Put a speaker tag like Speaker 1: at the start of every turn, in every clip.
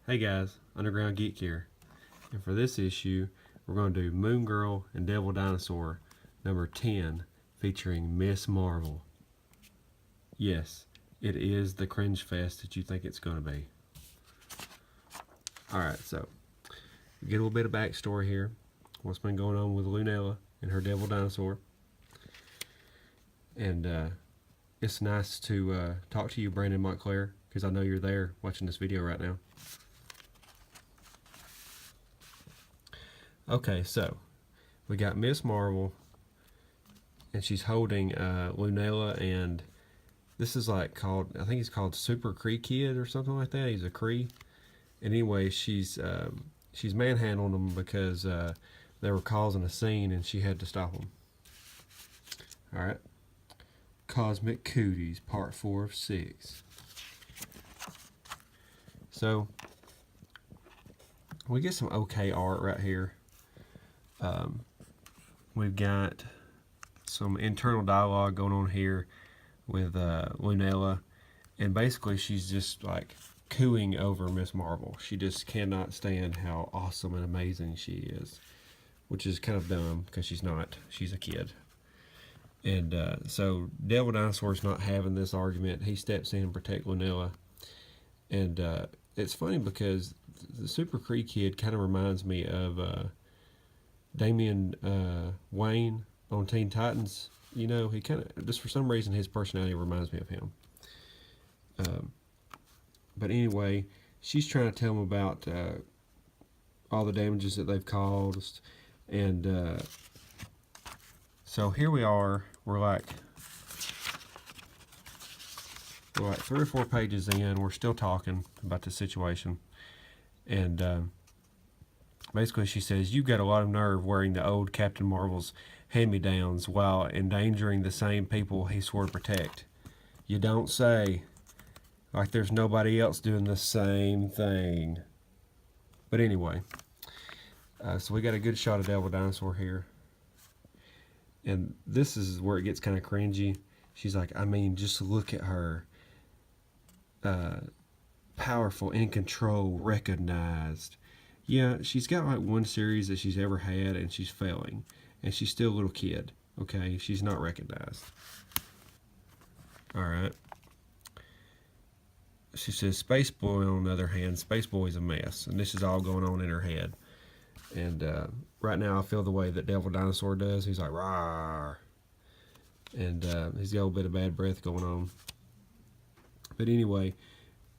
Speaker 1: Hey guys, Underground Geek here, and for this issue, we're going to do Moon Girl and Devil Dinosaur number 10, featuring Miss Marvel. Yes, it is the cringe fest that you think it's going to be. Alright, so, we get a little bit of backstory here. What's been going on with Lunella and her Devil Dinosaur. And it's nice to talk to you, Brandon Montclair, because I know you're there watching this video right now. Okay, so we got Miss Marvel, and she's holding Lunella, and this is like called, I think he's called Super Kree Kid or something like that. He's a Kree, and anyway, she's manhandling them because they were causing a scene, and she had to stop them. All right, Cosmic Cooties, Part 4 of 6. So we get some okay art right here. We've got some internal dialogue going on here with Lunella, and basically she's just like cooing over Miss Marvel. She just cannot stand how awesome and amazing she is, which is kind of dumb because she's not. She's a kid. And so Devil Dinosaur's not having this argument. He steps in and protects Lunella. And it's funny because the Super Kree Kid kind of reminds me of Damian Wayne on Teen Titans. You know, he kind of, just for some reason, his personality reminds me of him. But anyway, she's trying to tell him about all the damages that they've caused. And so here we are. We're like 3 or 4 pages in. We're still talking about the situation. And basically she says, "You've got a lot of nerve wearing the old Captain Marvel's hand-me-downs while endangering the same people he swore to protect. You don't say. Like there's nobody else doing the same thing." But anyway, so we got a good shot of Devil Dinosaur here. And this is where it gets kind of cringy. She's like, I mean, just look at her. Powerful, in control, recognized. Yeah, she's got like one series that she's ever had, and she's failing. And she's still a little kid, okay? She's not recognized. Alright. She says, Space Boy, on the other hand, Space Boy's a mess. And this is all going on in her head. And right now I feel the way that Devil Dinosaur does. He's like, rawr. And he's got a little bit of bad breath going on. But anyway,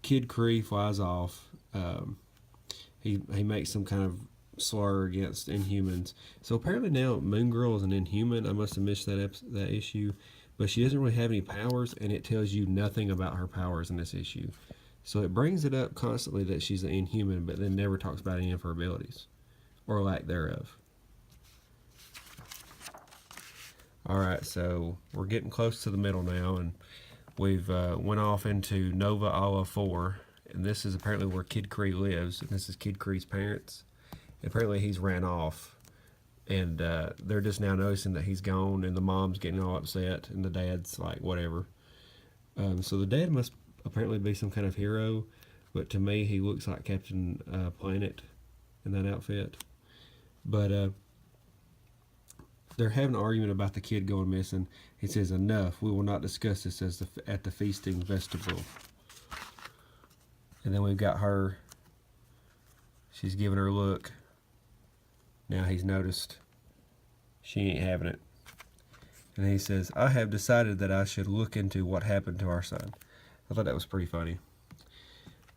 Speaker 1: Kid Kree flies off. He makes some kind of slur against Inhumans. So apparently now Moon Girl is an Inhuman. I must have missed that issue. But she doesn't really have any powers, and it tells you nothing about her powers in this issue. So it brings it up constantly that she's an Inhuman, but then never talks about any of her abilities, or lack thereof. Alright, so we're getting close to the middle now, and we've went off into Nova Ala 4, and this is apparently where Kid Kree lives, and this is Kid Kree's parents. And apparently he's ran off, and they're just now noticing that he's gone, and the mom's getting all upset, and the dad's like, whatever. So the dad must apparently be some kind of hero, but to me he looks like Captain Planet in that outfit. But they're having an argument about the kid going missing. He says, "Enough. We will not discuss this at the feasting vestibule." And then we've got her. She's giving her a look. Now he's noticed. She ain't having it. And he says, "I have decided that I should look into what happened to our son." I thought that was pretty funny.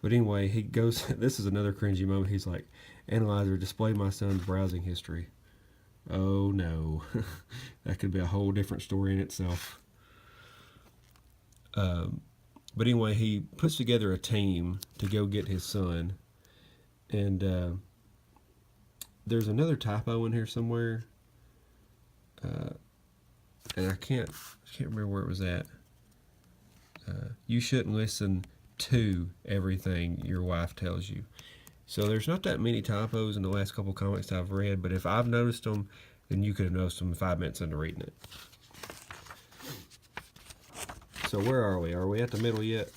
Speaker 1: But anyway, he goes, this is another cringy moment. He's like, "Analyzer, display my son's browsing history." Oh no, that could be a whole different story in itself. But anyway, he puts together a team to go get his son. And there's another typo in here somewhere. And I can't remember where it was at. You shouldn't listen to everything your wife tells you. So there's not that many typos in the last couple comics I've read, but if I've noticed them, then you could have noticed them 5 minutes into reading it. So where are we? Are we at the middle yet?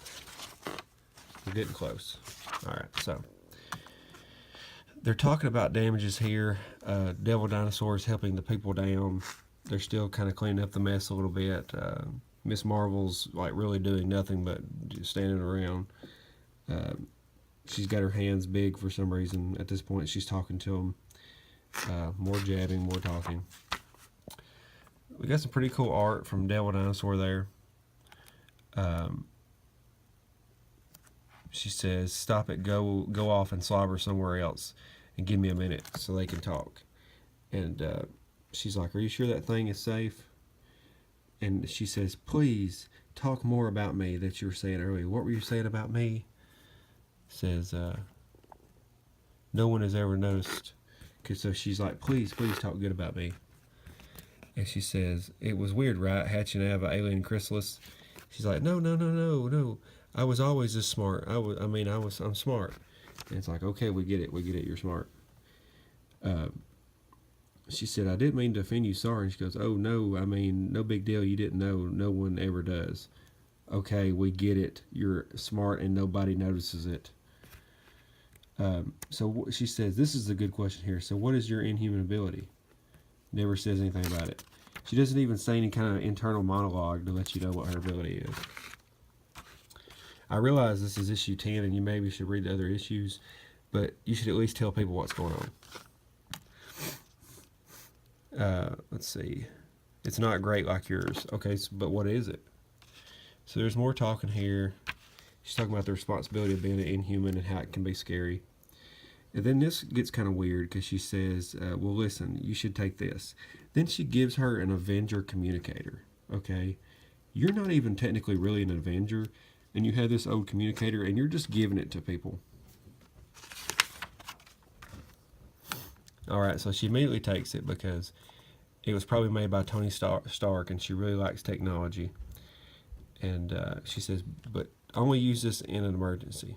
Speaker 1: We're getting close. Alright, so they're talking about damages here. Devil Dinosaur is helping the people down. They're still kind of cleaning up the mess a little bit. Miss Marvel's like really doing nothing but just standing around. She's got her hands big for some reason. At this point, she's talking to him. More jabbing, more talking. We got some pretty cool art from Devil Dinosaur there. She says, "Stop it, go off and slobber somewhere else and give me a minute so they can talk." And she's like, "Are you sure that thing is safe?" And she says, "Please talk more about me that you were saying earlier. What were you saying about me?" Says, "No one has ever noticed." So she's like, please talk good about me. And she says, "It was weird, right? Hatching out of an alien chrysalis." She's like, no. I was always this smart. I'm smart. And it's like, okay, we get it. You're smart. She said, "I didn't mean to offend you. Sorry." And she goes, "Oh, no. No big deal. You didn't know. No one ever does." Okay, we get it. You're smart and nobody notices it. So she says, "This is a good question here. So what is your inhuman ability?" Never says anything about it. She doesn't even say any kind of internal monologue to let you know what her ability is. I realize this is issue 10 and you maybe should read the other issues, but you should at least tell people what's going on. Let's see. It's not great like yours. Okay, but what is it? So there's more talking here. She's talking about the responsibility of being an inhuman and how it can be scary. And then this gets kind of weird because she says, well, listen, you should take this. Then she gives her an Avenger communicator. Okay? You're not even technically really an Avenger, and you have this old communicator, and you're just giving it to people. Alright, so she immediately takes it because it was probably made by Tony Stark, and she really likes technology. And she says, but only use this in an emergency.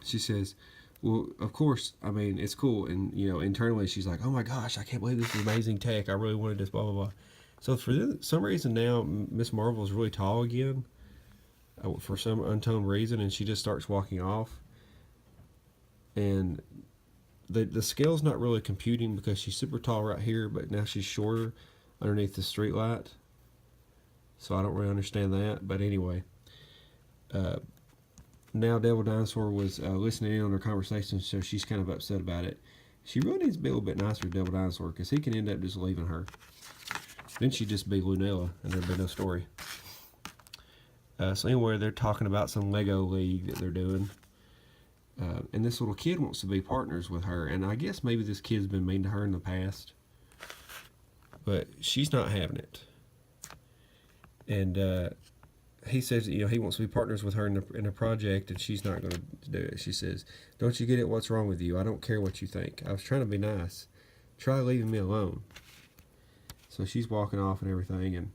Speaker 1: She says, well, of course, it's cool. And, internally she's like, oh my gosh, I can't believe this is amazing tech. I really wanted this, blah, blah, blah. So for some reason now, Miss Marvel is really tall again for some unknown reason, and she just starts walking off. And the scale's not really computing because she's super tall right here, but now she's shorter underneath the street light. So I don't really understand that. But anyway, now Devil Dinosaur was listening in on their conversation, so she's kind of upset about it. She really needs to be a little bit nicer to Devil Dinosaur because he can end up just leaving her. Then she'd just be Lunella and there'd be no story. So anyway, they're talking about some Lego league that they're doing. And this little kid wants to be partners with her. And I guess maybe this kid's been mean to her in the past. But she's not having it. And he says, he wants to be partners with her in a project, and she's not going to do it. She says, "Don't you get it? What's wrong with you? I don't care what you think. I was trying to be nice. Try leaving me alone." So she's walking off and everything, and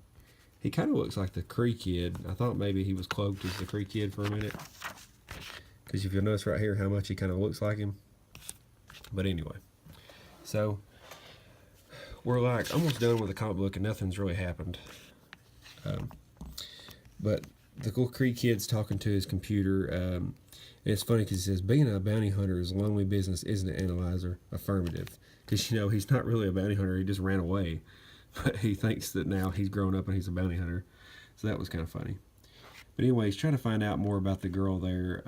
Speaker 1: he kind of looks like the Kree kid. I thought maybe he was cloaked as the Kree kid for a minute. Because if you'll notice right here how much he kind of looks like him. But anyway. So, we're like almost done with the comic book and nothing's really happened. But the little Kree kid's talking to his computer. And it's funny because he says, "Being a bounty hunter is a lonely business, isn't it, Analyzer?" Affirmative. Because, he's not really a bounty hunter. He just ran away. But he thinks that now he's grown up and he's a bounty hunter. So that was kind of funny. But anyway, he's trying to find out more about the girl there.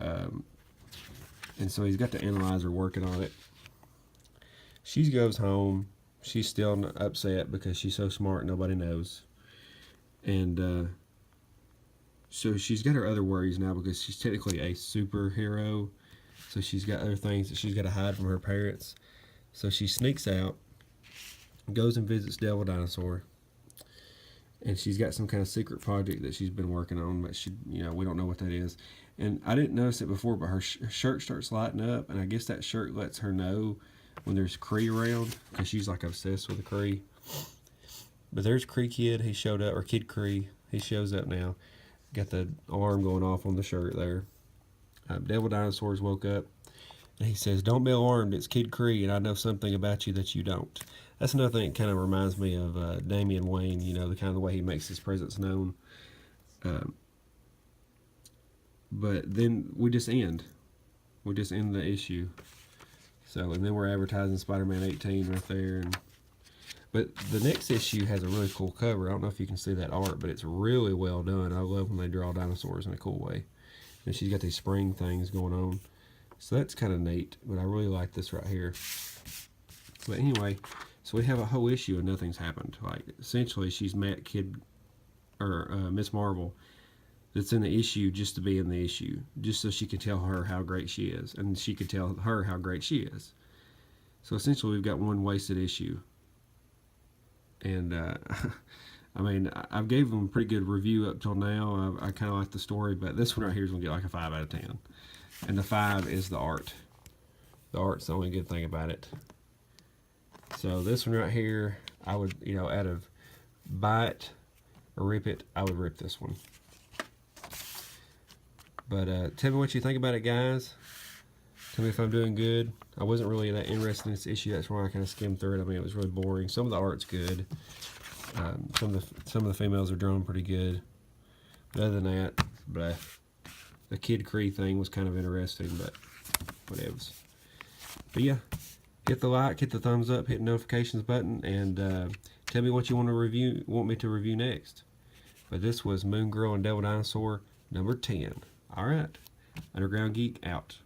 Speaker 1: And so he's got the Analyzer working on it. She goes home. She's still upset because she's so smart nobody knows. And so she's got her other worries now because she's technically a superhero. So she's got other things that she's got to hide from her parents. So she sneaks out, goes and visits Devil Dinosaur. And she's got some kind of secret project that she's been working on, but we don't know what that is. And I didn't notice it before, but her shirt starts lighting up, and I guess that shirt lets her know when there's Kree around, because she's like obsessed with the Kree. But there's Kree Kid, he showed up, or Kid Kree, he shows up now. Got the alarm going off on the shirt there. Devil Dinosaurs woke up, and he says, "Don't be alarmed, it's Kid Kree, and I know something about you that you don't." That's another thing that kind of reminds me of Damian Wayne, the kind of the way he makes his presence known. But then we just end. We just end the issue. So, and then we're advertising Spider-Man 18 right there. But the next issue has a really cool cover. I don't know if you can see that art, but it's really well done. I love when they draw dinosaurs in a cool way. And she's got these spring things going on. So that's kind of neat, but I really like this right here. But anyway, so we have a whole issue and nothing's happened. Like, essentially, she's met Miss Marvel that's in the issue just to be in the issue, just so she can tell her how great she is, and she can tell her how great she is. So essentially, we've got one wasted issue. And I mean, I've gave them a pretty good review up till now. I kind of like the story, but this one right here is gonna get like a 5 out of 10. And the 5 is the art. The art's the only good thing about it. So this one right here, I would, out of buy it or rip it, I would rip this one. But tell me what you think about it, guys. Tell me if I'm doing good. I wasn't really that interested in this issue. That's why I kind of skimmed through it. I mean, it was really boring. Some of the art's good. Some of the females are drawn pretty good. But other than that, blah. The Kid Kree thing was kind of interesting, but whatever. But yeah, hit the like, hit the thumbs up, hit the notifications button, and tell me what you want me to review next. But this was Moon Girl and Devil Dinosaur number 10. All right, Underground Geek out.